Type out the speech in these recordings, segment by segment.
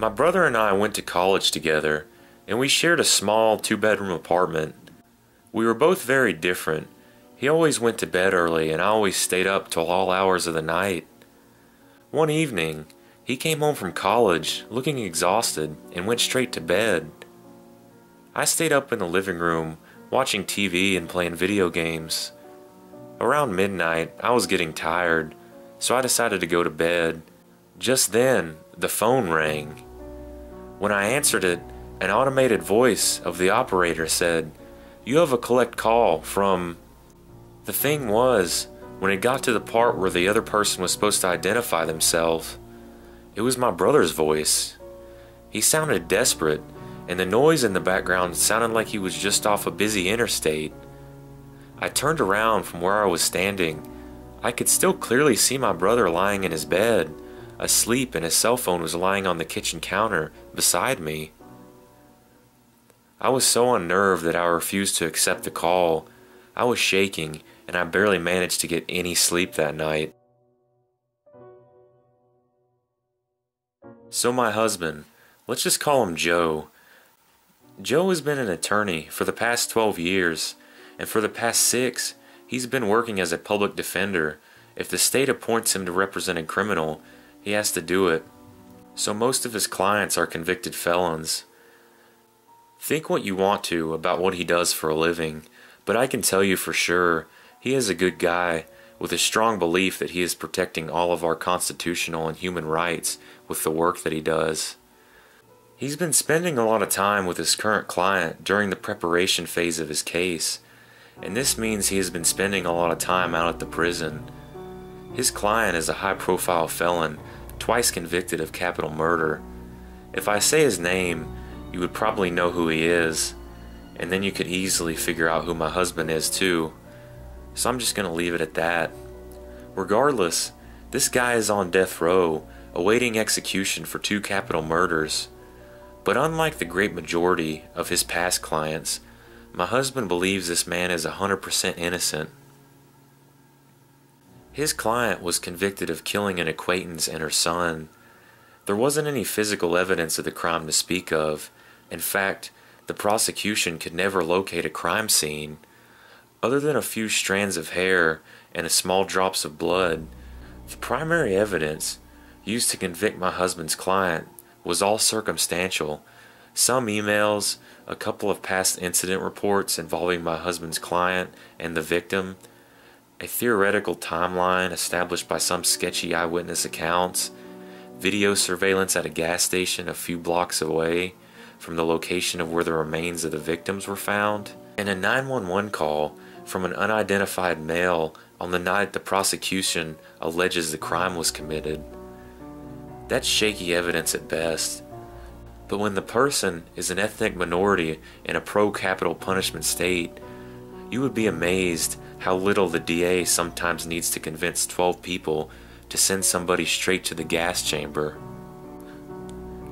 My brother and I went to college together, and we shared a small two-bedroom apartment. We were both very different. He always went to bed early, and I always stayed up till all hours of the night. One evening, he came home from college looking exhausted and went straight to bed. I stayed up in the living room watching TV and playing video games. Around midnight, I was getting tired, so I decided to go to bed. Just then, the phone rang. When I answered it, an automated voice of the operator said, "You have a collect call from..." The thing was, when it got to the part where the other person was supposed to identify themselves, it was my brother's voice. He sounded desperate, and the noise in the background sounded like he was just off a busy interstate. I turned around from where I was standing. I could still clearly see my brother lying in his bed, asleep, and his cell phone was lying on the kitchen counter beside me. I was so unnerved that I refused to accept the call. I was shaking, and I barely managed to get any sleep that night. So my husband, let's just call him Joe. Joe has been an attorney for the past 12 years, and for the past 6, he's been working as a public defender. If the state appoints him to represent a criminal, he has to do it. So most of his clients are convicted felons. Think what you want to about what he does for a living, but I can tell you for sure, he is a good guy with a strong belief that he is protecting all of our constitutional and human rights with the work that he does. He's been spending a lot of time with his current client during the preparation phase of his case, and this means he has been spending a lot of time out at the prison. His client is a high-profile felon, twice convicted of capital murder. If I say his name, you would probably know who he is, and then you could easily figure out who my husband is too. So I'm just going to leave it at that. Regardless, this guy is on death row, awaiting execution for 2 capital murders. But unlike the great majority of his past clients, my husband believes this man is 100% innocent. His client was convicted of killing an acquaintance and her son. There wasn't any physical evidence of the crime to speak of. In fact, the prosecution could never locate a crime scene. Other than a few strands of hair and a small drops of blood, the primary evidence used to convict my husband's client was all circumstantial. Some emails, a couple of past incident reports involving my husband's client and the victim, a theoretical timeline established by some sketchy eyewitness accounts, video surveillance at a gas station a few blocks away from the location of where the remains of the victims were found, and a 911 call from an unidentified male on the night the prosecution alleges the crime was committed. That's shaky evidence at best. But when the person is an ethnic minority in a pro-capital punishment state, you would be amazed how little the DA sometimes needs to convince 12 people to send somebody straight to the gas chamber.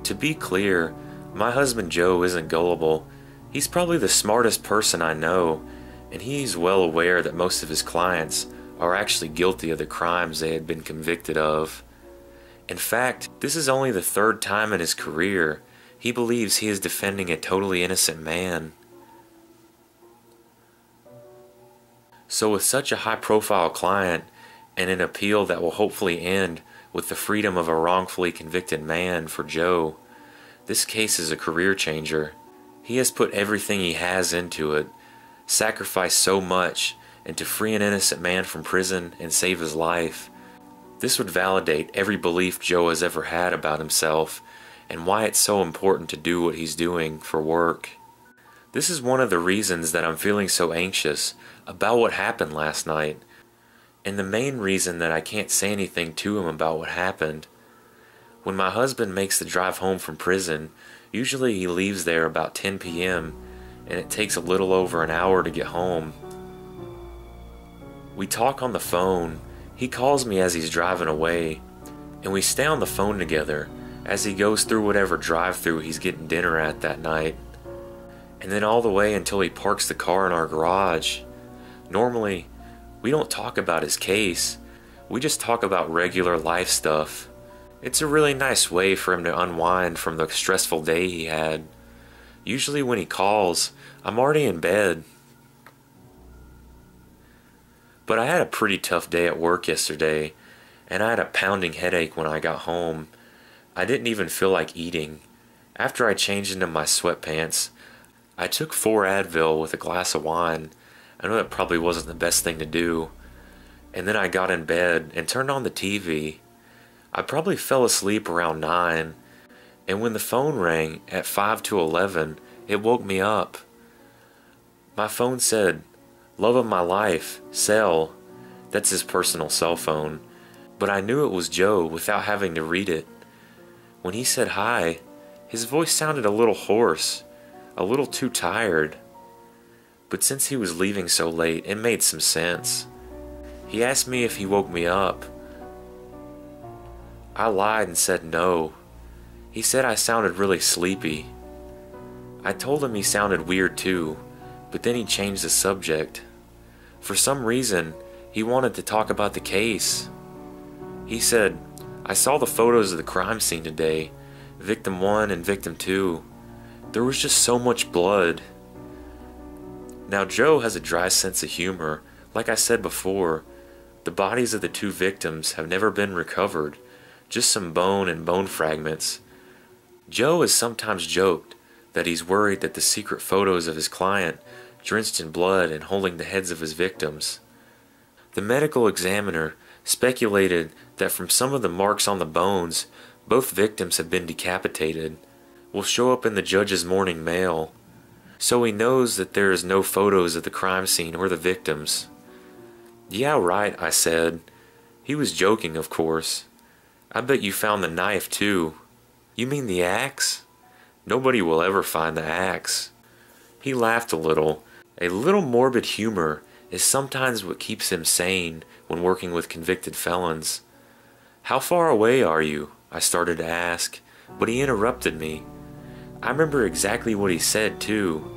To be clear, my husband Joe isn't gullible. He's probably the smartest person I know, and he's well aware that most of his clients are actually guilty of the crimes they had been convicted of. In fact, this is only the 3rd time in his career he believes he is defending a totally innocent man. So with such a high-profile client and an appeal that will hopefully end with the freedom of a wrongfully convicted man for Joe, this case is a career changer. He has put everything he has into it, sacrificed so much, and to free an innocent man from prison and save his life. This would validate every belief Joe has ever had about himself and why it's so important to do what he's doing for work. This is one of the reasons that I'm feeling so anxious about what happened last night, and the main reason that I can't say anything to him about what happened. When my husband makes the drive home from prison, usually he leaves there about 10 p.m., and it takes a little over an hour to get home. We talk on the phone. He calls me as he's driving away, and we stay on the phone together as he goes through whatever drive-thru he's getting dinner at that night, and then all the way until he parks the car in our garage. Normally, we don't talk about his case. We just talk about regular life stuff. It's a really nice way for him to unwind from the stressful day he had. Usually when he calls, I'm already in bed. But I had a pretty tough day at work yesterday, and I had a pounding headache when I got home. I didn't even feel like eating. After I changed into my sweatpants, I took 4 Advil with a glass of wine. I know that probably wasn't the best thing to do. And then I got in bed and turned on the TV. I probably fell asleep around 9, and when the phone rang at 5 to 11, it woke me up. My phone said, "Love of my life, Cell." That's his personal cell phone, but I knew it was Joe without having to read it. When he said hi, his voice sounded a little hoarse, a little too tired. But since he was leaving so late, it made some sense. He asked me if he woke me up. I lied and said no. He said I sounded really sleepy. I told him he sounded weird too, but then he changed the subject. For some reason, he wanted to talk about the case. He said, "I saw the photos of the crime scene today, victim 1 and victim 2. There was just so much blood." Now Joe has a dry sense of humor. Like I said before, the bodies of the 2 victims have never been recovered, just some bone and bone fragments. Joe has sometimes joked that he's worried that the secret photos of his client, drenched in blood and holding the heads of his victims. The medical examiner speculated that from some of the marks on the bones, both victims have been decapitated, will show up in the judge's morning mail. So he knows that there is no photos of the crime scene or the victims. "Yeah, right," I said. He was joking, of course. "I bet you found the knife, too." "You mean the axe?" "Nobody will ever find the axe." He laughed a little. A little morbid humor is sometimes what keeps him sane when working with convicted felons. "How far away are you?" I started to ask, but he interrupted me. I remember exactly what he said, too,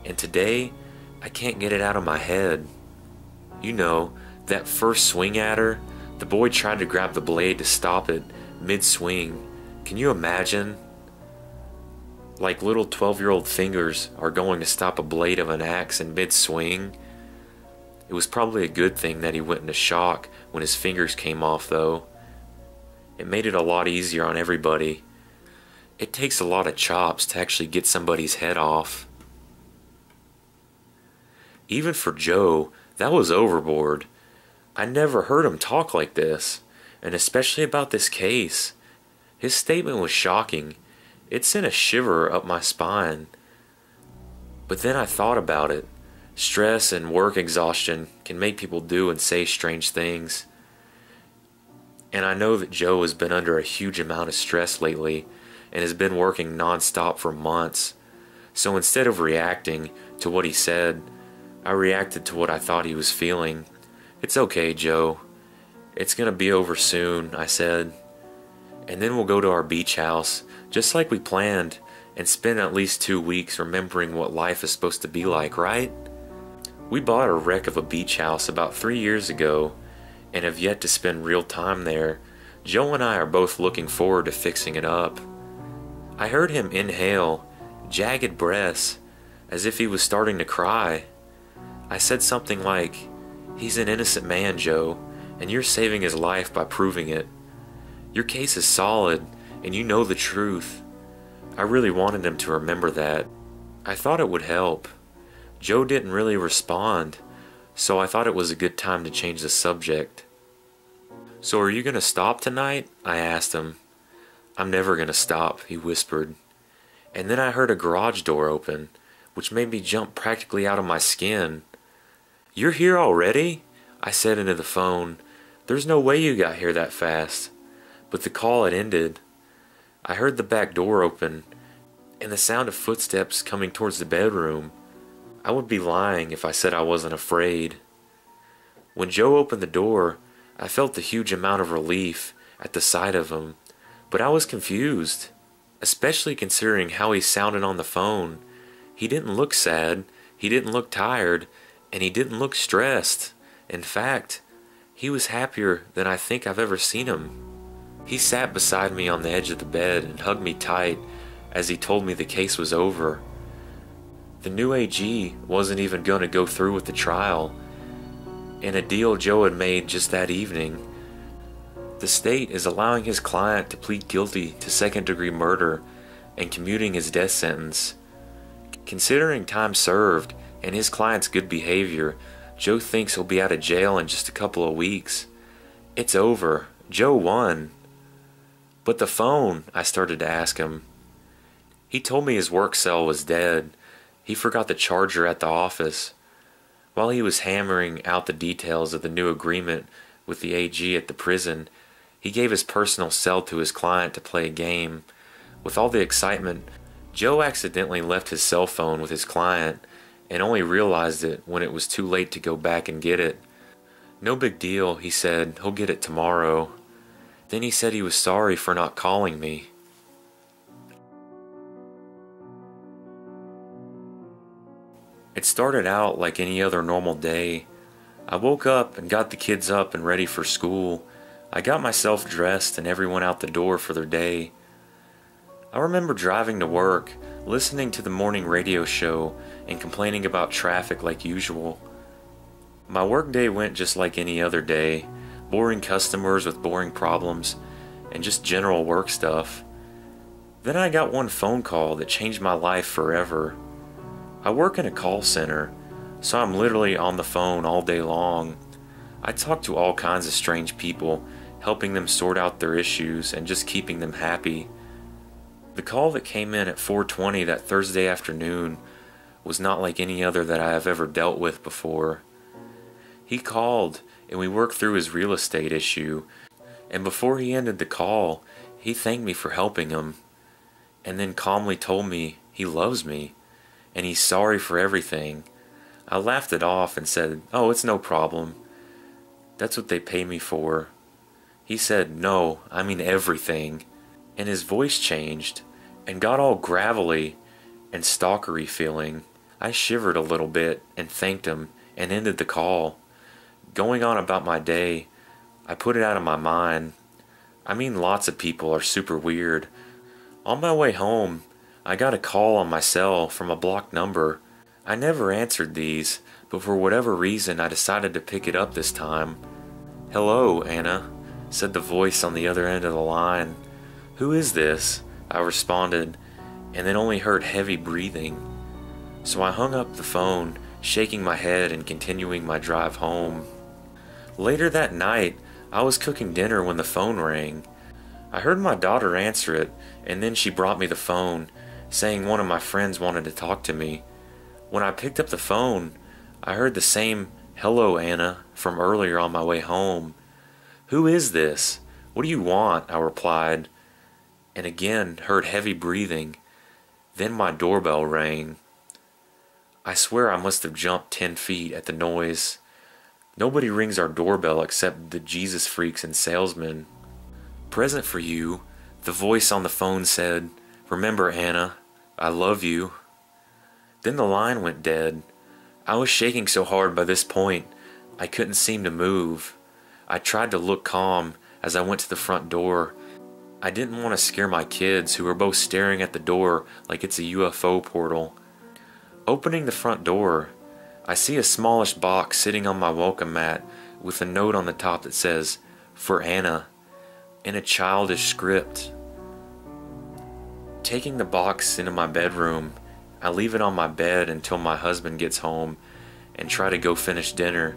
and today I can't get it out of my head. You know, that first swing at her, the boy tried to grab the blade to stop it mid-swing. Can you imagine? Like little 12-year-old fingers are going to stop a blade of an axe in mid-swing. It was probably a good thing that he went into shock when his fingers came off, though. It made it a lot easier on everybody. It takes a lot of chops to actually get somebody's head off. Even for Joe, that was overboard. I never heard him talk like this, and especially about this case. His statement was shocking. It sent a shiver up my spine. But then I thought about it. Stress and work exhaustion can make people do and say strange things. And I know that Joe has been under a huge amount of stress lately and has been working non-stop for months. So instead of reacting to what he said, I reacted to what I thought he was feeling. "It's okay, Joe. It's gonna be over soon," I said. "And then we'll go to our beach house, just like we planned, and spend at least 2 weeks remembering what life is supposed to be like, right?" We bought a wreck of a beach house about 3 years ago, and have yet to spend real time there. Joe and I are both looking forward to fixing it up. I heard him inhale, jagged breaths, as if he was starting to cry. I said something like, "He's an innocent man, Joe, and you're saving his life by proving it. Your case is solid, and you know the truth." I really wanted him to remember that. I thought it would help. Joe didn't really respond, so I thought it was a good time to change the subject. "So are you going to stop tonight?" I asked him. "I'm never going to stop," he whispered. And then I heard a garage door open, which made me jump practically out of my skin. "You're here already?" I said into the phone. "There's no way you got here that fast." But the call had ended. I heard the back door open, and the sound of footsteps coming towards the bedroom. I would be lying if I said I wasn't afraid. When Joe opened the door, I felt a huge amount of relief at the sight of him, but I was confused, especially considering how he sounded on the phone. He didn't look sad, he didn't look tired, and he didn't look stressed. In fact, he was happier than I think I've ever seen him. He sat beside me on the edge of the bed and hugged me tight as he told me the case was over. The new AG wasn't even going to go through with the trial, and a deal Joe had made just that evening. The state is allowing his client to plead guilty to second-degree murder and commuting his death sentence. Considering time served and his client's good behavior, Joe thinks he'll be out of jail in just a couple of weeks. It's over. Joe won. But the phone, I started to ask him. He told me his work cell was dead. He forgot the charger at the office. While he was hammering out the details of the new agreement with the AG at the prison, he gave his personal cell to his client to play a game. With all the excitement, Joe accidentally left his cell phone with his client and only realized it when it was too late to go back and get it. No big deal, he said. He'll get it tomorrow. Then he said he was sorry for not calling me. It started out like any other normal day. I woke up and got the kids up and ready for school. I got myself dressed and everyone out the door for their day. I remember driving to work, listening to the morning radio show, and complaining about traffic like usual. My workday went just like any other day. Boring customers with boring problems, and just general work stuff. Then I got one phone call that changed my life forever. I work in a call center, so I'm literally on the phone all day long. I talk to all kinds of strange people, helping them sort out their issues and just keeping them happy. The call that came in at 4:20 that Thursday afternoon was not like any other that I have ever dealt with before. He called and we worked through his real estate issue, and before he ended the call, he thanked me for helping him, and then calmly told me he loves me, and he's sorry for everything. I laughed it off and said, "Oh, it's no problem. That's what they pay me for." He said, "No, I mean everything," and his voice changed and got all gravelly and stalkery feeling. I shivered a little bit and thanked him and ended the call. Going on about my day, I put it out of my mind. I mean, lots of people are super weird. On my way home, I got a call on my cell from a blocked number. I never answered these, but for whatever reason I decided to pick it up this time. "Hello, Anna," said the voice on the other end of the line. "Who is this?" I responded, and then only heard heavy breathing. So I hung up the phone, shaking my head and continuing my drive home. Later that night, I was cooking dinner when the phone rang. I heard my daughter answer it, and then she brought me the phone, saying one of my friends wanted to talk to me. When I picked up the phone, I heard the same "Hello, Anna" from earlier on my way home. "Who is this? What do you want?" I replied, and again heard heavy breathing. Then my doorbell rang. I swear I must have jumped 10 feet at the noise. Nobody rings our doorbell except the Jesus freaks and salesmen. "Present for you," the voice on the phone said. "Remember, Anna, I love you." Then the line went dead. I was shaking so hard by this point, I couldn't seem to move. I tried to look calm as I went to the front door. I didn't want to scare my kids, who were both staring at the door like it's a UFO portal. Opening the front door, I see a smallish box sitting on my welcome mat with a note on the top that says, "For Anna," in a childish script. Taking the box into my bedroom, I leave it on my bed until my husband gets home and try to go finish dinner.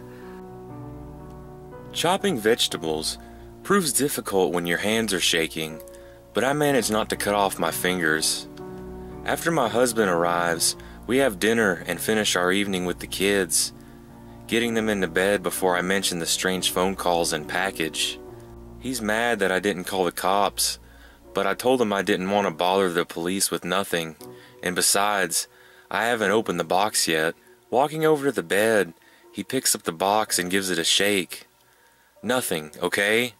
Chopping vegetables proves difficult when your hands are shaking, but I manage not to cut off my fingers. After my husband arrives, we have dinner and finish our evening with the kids, getting them into bed before I mention the strange phone calls and package. He's mad that I didn't call the cops, but I told him I didn't want to bother the police with nothing, and besides, I haven't opened the box yet. Walking over to the bed, he picks up the box and gives it a shake. "Nothing, okay?"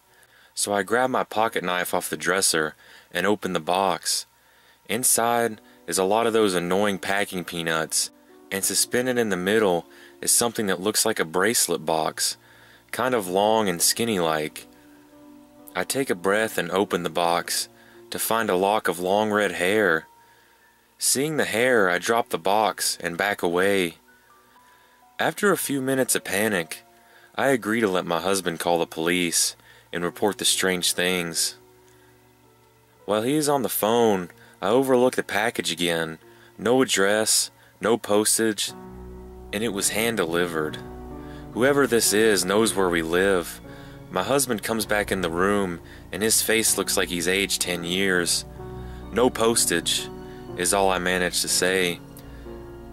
So I grab my pocket knife off the dresser and open the box. Inside is a lot of those annoying packing peanuts, and suspended in the middle is something that looks like a bracelet box, kind of long and skinny like. I take a breath and open the box to find a lock of long red hair. Seeing the hair, I drop the box and back away. After a few minutes of panic, I agree to let my husband call the police and report the strange things. While he is on the phone, I overlook the package again. No address, no postage, and it was hand-delivered. Whoever this is knows where we live. My husband comes back in the room, and his face looks like he's aged 10 years. No postage, is all I managed to say.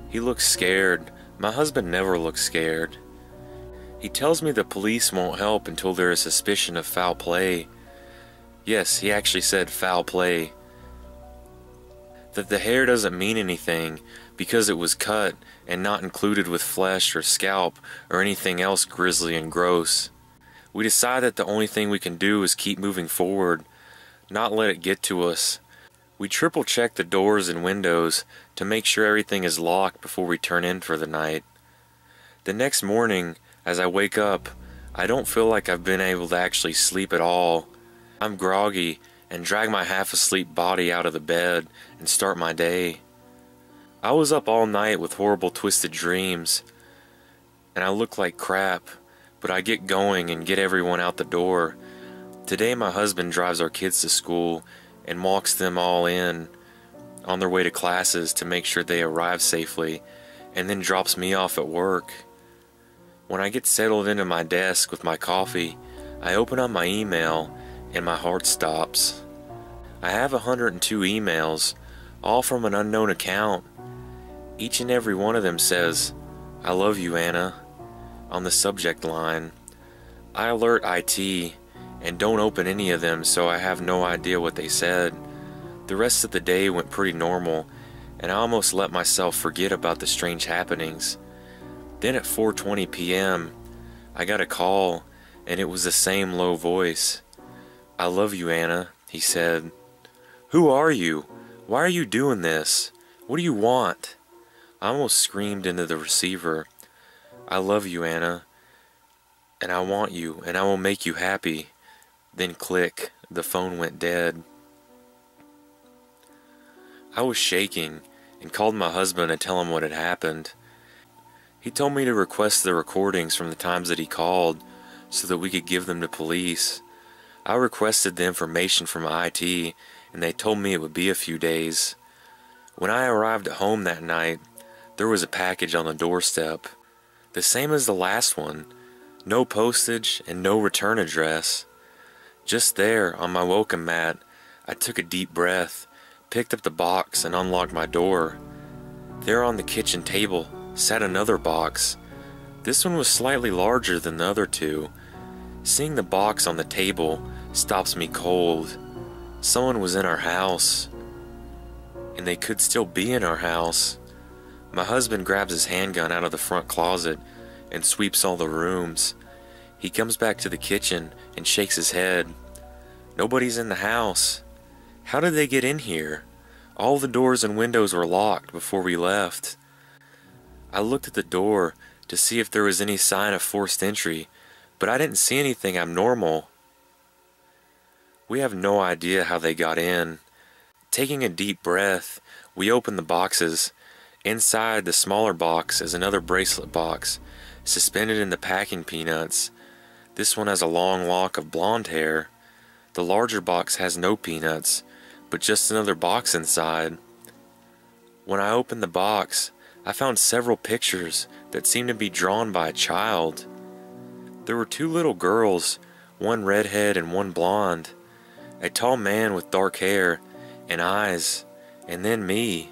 He looks scared. My husband never looks scared. He tells me the police won't help until there is suspicion of foul play. Yes, he actually said foul play. That the hair doesn't mean anything because it was cut and not included with flesh or scalp or anything else grisly and gross. We decide that the only thing we can do is keep moving forward, not let it get to us. We triple check the doors and windows to make sure everything is locked before we turn in for the night. The next morning, as I wake up, I don't feel like I've been able to actually sleep at all. I'm groggy and drag my half-asleep body out of the bed and start my day. I was up all night with horrible twisted dreams, and I look like crap, but I get going and get everyone out the door. Today my husband drives our kids to school and walks them all in on their way to classes to make sure they arrive safely, and then drops me off at work. When I get settled into my desk with my coffee, I open up my email and my heart stops. I have 102 emails, all from an unknown account. Each and every one of them says, "I love you, Anna," on the subject line. I alert IT and don't open any of them, so I have no idea what they said. The rest of the day went pretty normal, and I almost let myself forget about the strange happenings. Then at 4:20 p.m., I got a call, and it was the same low voice. "I love you, Anna," he said. "Who are you? Why are you doing this? What do you want?" I almost screamed into the receiver. "I love you, Anna, and I want you, and I will make you happy." Then click, the phone went dead. I was shaking and called my husband to tell him what had happened. He told me to request the recordings from the times that he called so that we could give them to police. I requested the information from IT, and they told me it would be a few days. When I arrived at home that night, there was a package on the doorstep, the same as the last one. No postage and no return address. Just there, on my welcome mat, I took a deep breath, picked up the box, and unlocked my door. There on the kitchen table sat another box. This one was slightly larger than the other two. Seeing the box on the table stops me cold. Someone was in our house, and they could still be in our house. My husband grabs his handgun out of the front closet and sweeps all the rooms. He comes back to the kitchen and shakes his head. Nobody's in the house. How did they get in here? All the doors and windows were locked before we left. I looked at the door to see if there was any sign of forced entry, but I didn't see anything abnormal. We have no idea how they got in. Taking a deep breath, we open the boxes. Inside the smaller box is another bracelet box, suspended in the packing peanuts. This one has a long lock of blonde hair. The larger box has no peanuts, but just another box inside. When I opened the box, I found several pictures that seemed to be drawn by a child. There were two little girls, one redhead and one blonde, a tall man with dark hair and eyes, and then me.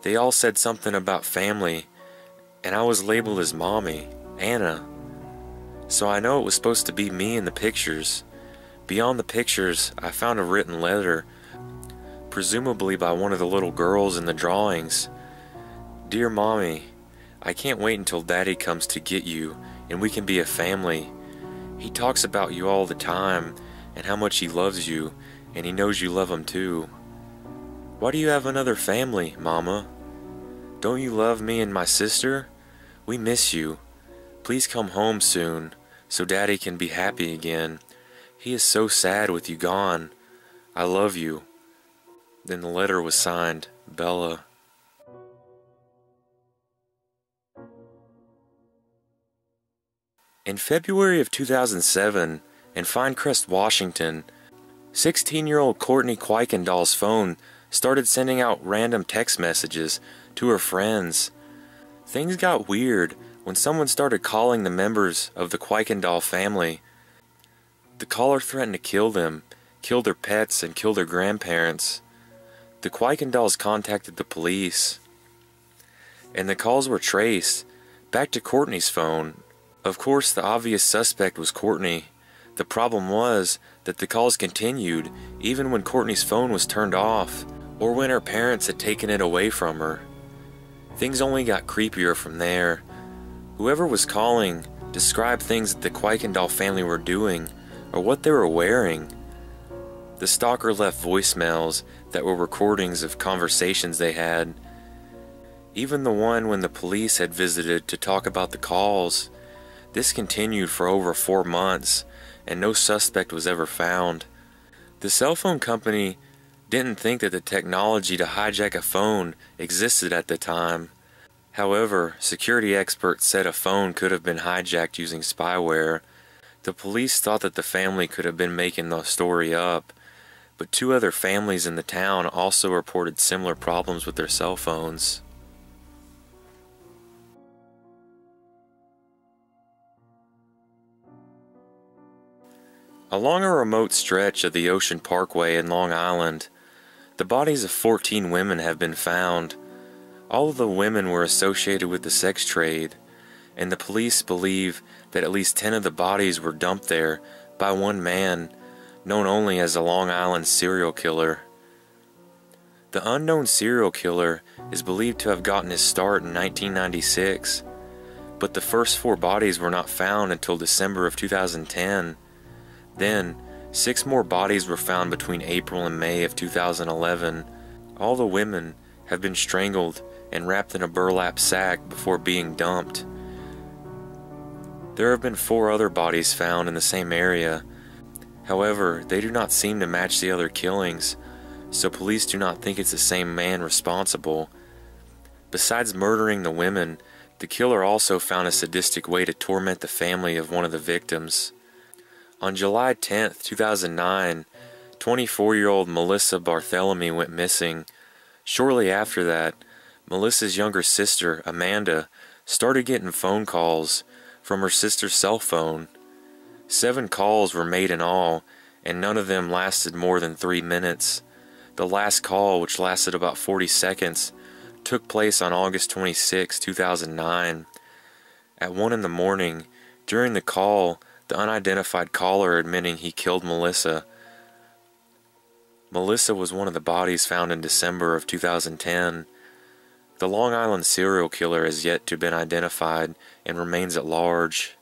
They all said something about family, and I was labeled as Mommy, Anna. So I know it was supposed to be me in the pictures. Beyond the pictures, I found a written letter, presumably by one of the little girls in the drawings. "Dear Mommy, I can't wait until Daddy comes to get you and we can be a family. He talks about you all the time and how much he loves you, and he knows you love him too. Why do you have another family, Mama? Don't you love me and my sister? We miss you. Please come home soon so Daddy can be happy again. He is so sad with you gone. I love you. Then the letter was signed, Bella. In February of 2007, in Finecrest, Washington, 16-year-old Courtney Kuykendall's phone started sending out random text messages to her friends. Things got weird when someone started calling the members of the Kuykendall family. The caller threatened to kill them, kill their pets, and kill their grandparents. The Kuykendalls contacted the police, and the calls were traced back to Courtney's phone. Of course, the obvious suspect was Courtney. The problem was that the calls continued even when Courtney's phone was turned off, or when her parents had taken it away from her. Things only got creepier from there. Whoever was calling described things that the Kuykendall family were doing, or what they were wearing. The stalker left voicemails that were recordings of conversations they had. Even the one when the police had visited to talk about the calls. This continued for over 4 months, and no suspect was ever found. The cell phone company didn't think that the technology to hijack a phone existed at the time. However, security experts said a phone could have been hijacked using spyware. The police thought that the family could have been making the story up, but 2 other families in the town also reported similar problems with their cell phones. Along a remote stretch of the Ocean Parkway in Long Island, the bodies of 14 women have been found. All of the women were associated with the sex trade, and the police believe that at least 10 of the bodies were dumped there by one man, known only as a Long Island serial killer. The unknown serial killer is believed to have gotten his start in 1996, but the first 4 bodies were not found until December of 2010. Then, 6 more bodies were found between April and May of 2011. All the women have been strangled and wrapped in a burlap sack before being dumped. There have been 4 other bodies found in the same area. However, they do not seem to match the other killings, so police do not think it's the same man responsible. Besides murdering the women, the killer also found a sadistic way to torment the family of one of the victims. On July 10, 2009, 24-year-old Melissa Barthelemy went missing. Shortly after that, Melissa's younger sister, Amanda, started getting phone calls from her sister's cell phone. 7 calls were made in all, and none of them lasted more than 3 minutes. The last call, which lasted about 40 seconds, took place on August 26, 2009. At 1 in the morning, during the call, the unidentified caller admitting he killed Melissa. Melissa was one of the bodies found in December of 2010. The Long Island serial killer has yet to been identified and remains at large.